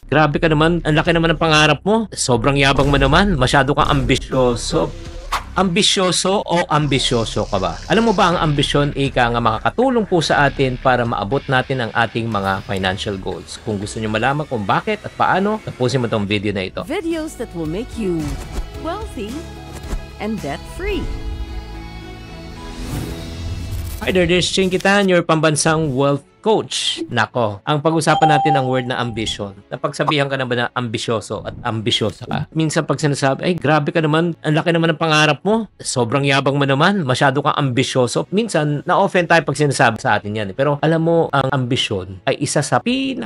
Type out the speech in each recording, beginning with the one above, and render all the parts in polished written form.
Grabe ka naman, ang laki naman ng pangarap mo. Sobrang yabang mo naman, masyado kang ambisyoso. Ambisyoso o ambisyoso ka ba? Alam mo ba ang ambisyon nga makakatulong po sa atin para maabot natin ang ating mga financial goals? Kung gusto niyo malaman kung bakit at paano, tapusin mo tong video na ito. Videos that will make you wealthy and debt-free. Hi there, this is Chinkitan, your pambansang wealth coach. Nako, ang pag-usapan natin ang word na ambition. Napagsabihan ka na ba na ambisyoso at ambisyosa ka? Minsan pag sinasabi, ay grabe ka naman, ang laki naman ng pangarap mo. Sobrang yabang mo naman, masyado kang ambisyoso. Minsan, na-offend tayo pag sinasabi sa atin yan. Pero alam mo, ang ambisyon ay isa sa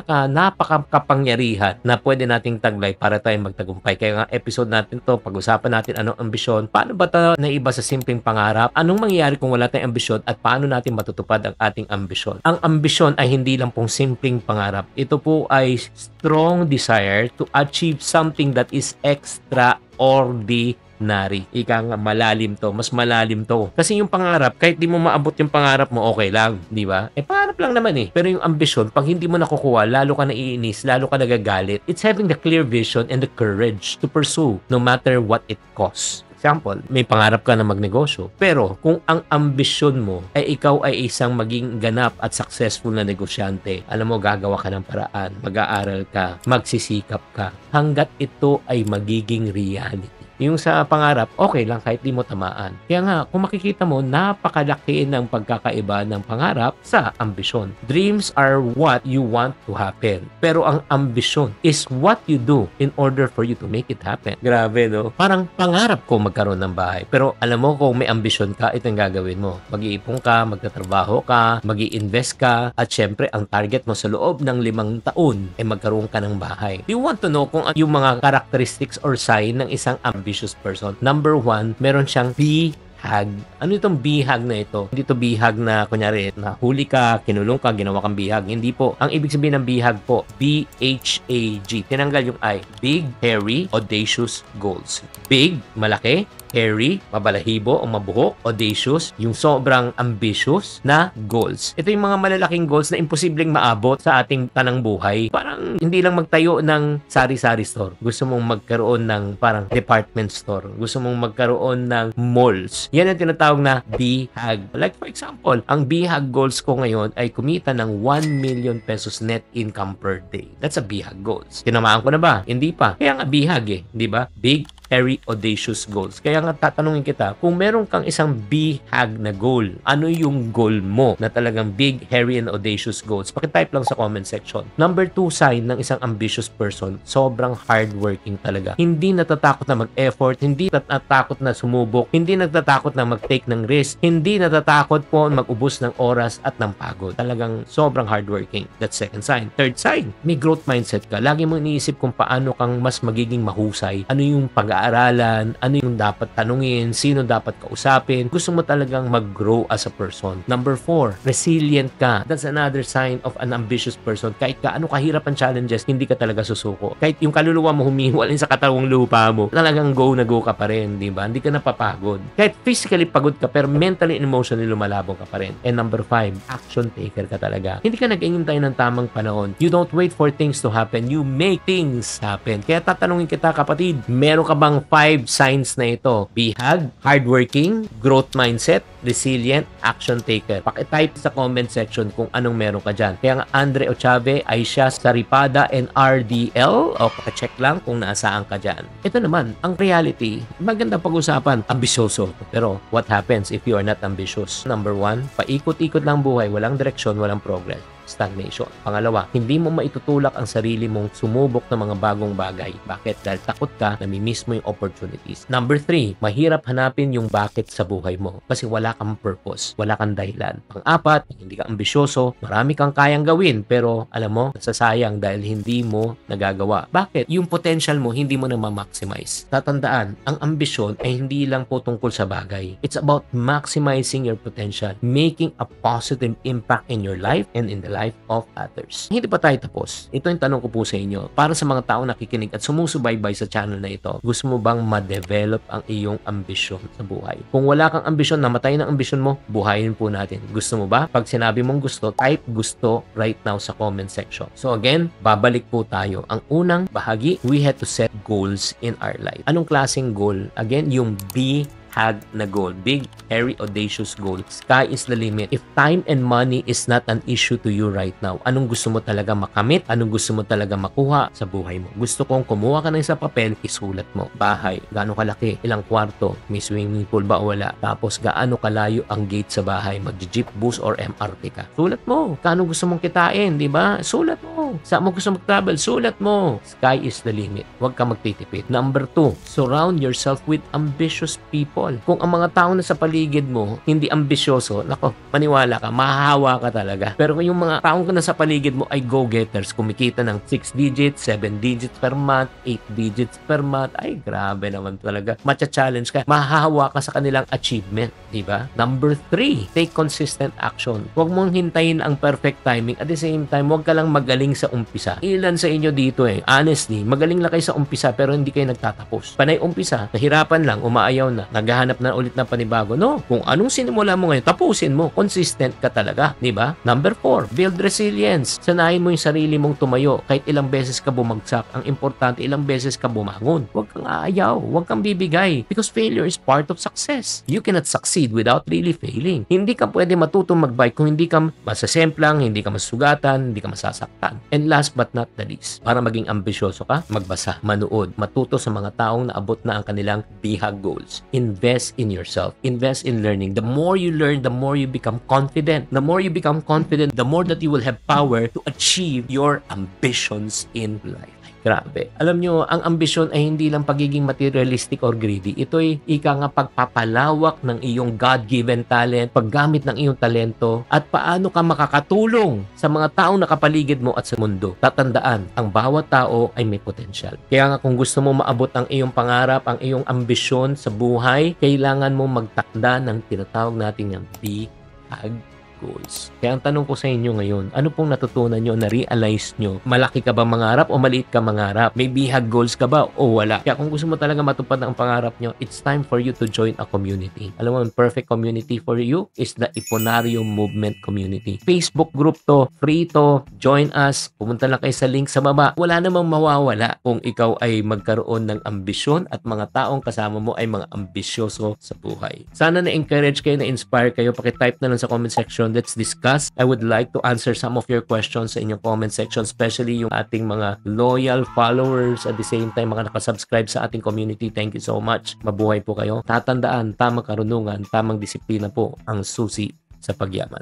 napakapangyarihan na pwede nating taglay para tayong magtagumpay. Kaya nga episode natin to, pag-usapan natin anong ambisyon, paano ba ito naiba sa simpleng pangarap, anong mangyayari kung wala tayong ambisyon at paano natin matutupad ang ating ambisyon. Ang ambisyon ay hindi lang pong simpleng pangarap. Ito po ay strong desire to achieve something that is extraordinary. Ika nga, malalim to. Mas malalim to. Kasi yung pangarap, kahit di mo maabot yung pangarap mo, okay lang. Di ba? Pangarap lang naman eh. Pero yung ambisyon, pag hindi mo nakukuha, lalo ka naiinis, lalo ka nagagalit. It's having the clear vision and the courage to pursue no matter what it costs. Example, may pangarap ka na magnegosyo. Pero kung ang ambisyon mo ay ikaw ay isang maging ganap at successful na negosyante, alam mo, gagawa ka ng paraan, mag-aaral ka, magsisikap ka, hanggat ito ay magiging reality. Yung sa pangarap, okay lang kahit di mo tamaan. Kaya nga, kung makikita mo, napakalaki ng pagkakaiba ng pangarap sa ambisyon. Dreams are what you want to happen. Pero ang ambisyon is what you do in order for you to make it happen. Grabe, no? Parang pangarap ko magkaroon ng bahay. Pero alam mo, kung may ambisyon ka, ito yung gagawin mo. Mag-iipon ka, magtatrabaho ka, mag-i-invest ka, at syempre, ang target mo sa loob ng 5 taon ay magkaroon ka ng bahay. You want to know kung yung mga characteristics or sign ng isang ambitious person. Number 1, meron siyang bihag. Ano itong bihag na ito? Hindi ito bihag na, kunyari, nahuli ka, kinulong ka, ginawa kang bihag. Hindi po. Ang ibig sabihin ng bihag po, B-H-A-G. Tinanggal yung I. Big, hairy, audacious goals. Big, malaki. Hairy, mabalahibo o mabuhok, audacious, yung sobrang ambitious na goals. Ito yung mga malalaking goals na imposibleng maabot sa ating tanang buhay. Parang hindi lang magtayo ng sari-sari store. Gusto mong magkaroon ng parang department store. Gusto mong magkaroon ng malls. Yan ang tinatawag na bihag. Like for example, ang bihag goals ko ngayon ay kumita ng 1 million pesos net income per day. That's a bihag goals. Tinamaan ko na ba? Hindi pa. Kaya nga bihag eh. Di ba? Big, hairy, audacious goals. Kaya nga tatanungin kita, kung meron kang isang bihag na goal, ano yung goal mo na talagang big, hairy, and audacious goals? Pakitype lang sa comment section. Number 2 sign ng isang ambitious person, sobrang hardworking talaga. Hindi natatakot na mag-effort, hindi natatakot na sumubok, hindi natatakot na mag-take ng risk, hindi natatakot po mag-ubos ng oras at ng pagod. Talagang sobrang hardworking. That's second sign. Third sign, may growth mindset ka. Lagi mo iniisip kung paano kang mas magiging mahusay. Ano yung pag-aaralan, ano yung dapat tanungin, sino dapat kausapin. Gusto mo talagang mag-grow as a person. Number 4, resilient ka. That's another sign of an ambitious person. Kahit gaano kahirap ang challenges, hindi ka talaga susuko. Kahit yung kaluluwa mo humihiwalay sa katawang lupa mo, talagang go na go ka pa rin, di ba? Hindi ka napapagod. Kahit physically pagod ka, pero mentally and emotionally lumalabong ka pa rin. And number 5, action taker ka talaga. Hindi ka nag-iintay ng tamang panahon. You don't wait for things to happen. You make things happen. Kaya tatanungin kita, kapatid, meron ka bang 5 signs na ito? Bihag, hardworking, growth mindset, resilient, action taker. Pakitype sa comment section kung anong meron ka dyan. Kaya nga Andre Ochave, Aisha Saripada, and RDL, o pakicheck lang kung nasaan ka dyan. Ito naman, ang reality, maganda pag-usapan, ambisyoso. Pero what happens if you are not ambitious? Number 1, paikot-ikot lang buhay, walang direksyon, walang progress. Stagnation. Pangalawa, hindi mo maitutulak ang sarili mong sumubok ng mga bagong bagay. Bakit? Dahil takot ka, namimiss mo yung opportunities. Number 3, mahirap hanapin yung bakit sa buhay mo kasi wala kang purpose, wala kang dahilan. Pang-apat, hindi ka ambisyoso, marami kang kayang gawin pero alam mo, nasasayang dahil hindi mo nagagawa. Bakit? Yung potential mo, hindi mo na ma-maximize. Tatandaan, ang ambisyon ay hindi lang po tungkol sa bagay. It's about maximizing your potential, making a positive impact in your life and in the life life of others. Hindi pa tayo tapos. Ito yung tanong ko po sa inyo. Para sa mga tao nakikinig at sumusubaybay sa channel na ito, gusto mo bang ma-develop ang iyong ambisyon sa buhay? Kung wala kang ambisyon, namatay ng ambisyon mo, buhayin po natin. Gusto mo ba? Pag sinabi mong gusto, type gusto right now sa comment section. So again, babalik po tayo. Ang unang bahagi, we had to set goals in our life. Anong klaseng goal? Again, yung big na goal. Big, hairy, audacious goal. Sky is the limit. If time and money is not an issue to you right now, anong gusto mo talaga makamit? Anong gusto mo talaga makuha sa buhay mo? Gusto kong kumuha ka ng isang papel, isulat mo. Bahay, gaano kalaki? Ilang kwarto? May swimming pool ba o wala? Tapos gaano kalayo ang gate sa bahay? Mag-jeep, bus, or MRT ka? Sulat mo. Gaano gusto mong kitain, di ba? Sulat mo. Saan mo gusto mag-travel? Sulat mo. Sky is the limit. Huwag ka magtitipid. Number 2, surround yourself with ambitious people. Kung ang mga tao na sa paligid mo hindi ambisyoso, nako, maniwala ka, mahahawa ka talaga. Pero kung yung mga taong na sa paligid mo ay go-getters, kumikita ng 6 digits, 7 digits per month, 8 digits per month, ay grabe naman talaga. Matcha-challenge ka, mahahawa ka sa kanilang achievement, di ba? Number 3, take consistent action. Huwag mong hintayin ang perfect timing. At the same time, huwag ka lang magaling sa umpisa. Ilan sa inyo dito honestly, magaling lang kayo sa umpisa pero hindi kayo nagtatapos. Panay umpisa, nahirapan lang, umaayaw na, naghahanap na ulit ng panibago. No, kung anong sinimula mo ngayon, tapusin mo. Consistent ka talaga, di ba? Number 4, build resilience. Sanayin mo yung sarili mong tumayo. Kahit ilang beses ka bumagsak, ang importante, ilang beses ka bumangon. Huwag kang aayaw, huwag kang bibigay. Because failure is part of success. You cannot succeed without really failing. Hindi ka pwede matutong magbike kung hindi ka masasemplang, hindi ka masugatan, hindi ka masasaktan. And last but not the least, para maging ambisyoso ka, magbasa, manood, matuto sa mga taong naabot na ang kanilang bihag goals. Invest in yourself. Invest in learning. The more you learn, the more you become confident. The more you become confident, the more that you will have power to achieve your ambitions in life. Grabe. Alam nyo, ang ambisyon ay hindi lang pagiging materialistic or greedy. Ito ay ika nga pagpapalawak ng iyong God-given talent, paggamit ng iyong talento, at paano ka makakatulong sa mga taong nakapaligid mo at sa mundo. Tatandaan, ang bawat tao ay may potensyal. Kaya nga kung gusto mo maabot ang iyong pangarap, ang iyong ambisyon sa buhay, kailangan mo magtakda ng tinatawag natin ng big goals. Kaya ang tanong ko sa inyo ngayon, ano pong natutunan nyo, na-realize nyo? Malaki ka ba mangarap o maliit ka mangarap? May bihag goals ka ba o wala? Kaya kung gusto mo talaga matupad ang pangarap nyo, it's time for you to join a community. Alam mo, ang perfect community for you is the Iponarium Movement Community. Facebook group to, free to, join us. Pumunta lang kayo sa link sa baba. Wala namang mawawala kung ikaw ay magkaroon ng ambisyon at mga taong kasama mo ay mga ambisyoso sa buhay. Sana na-encourage kayo, na-inspire kayo. Pakitype na lang sa comment section. Let's discuss. I would like to answer some of your questions sa inyong comment section, especially yung ating mga loyal followers, at the same time mga nakasubscribe sa ating community. Thank you so much. Mabuhay po kayo. Tatandaan, tamang karunungan, tamang disiplina po ang susi sa pagyaman.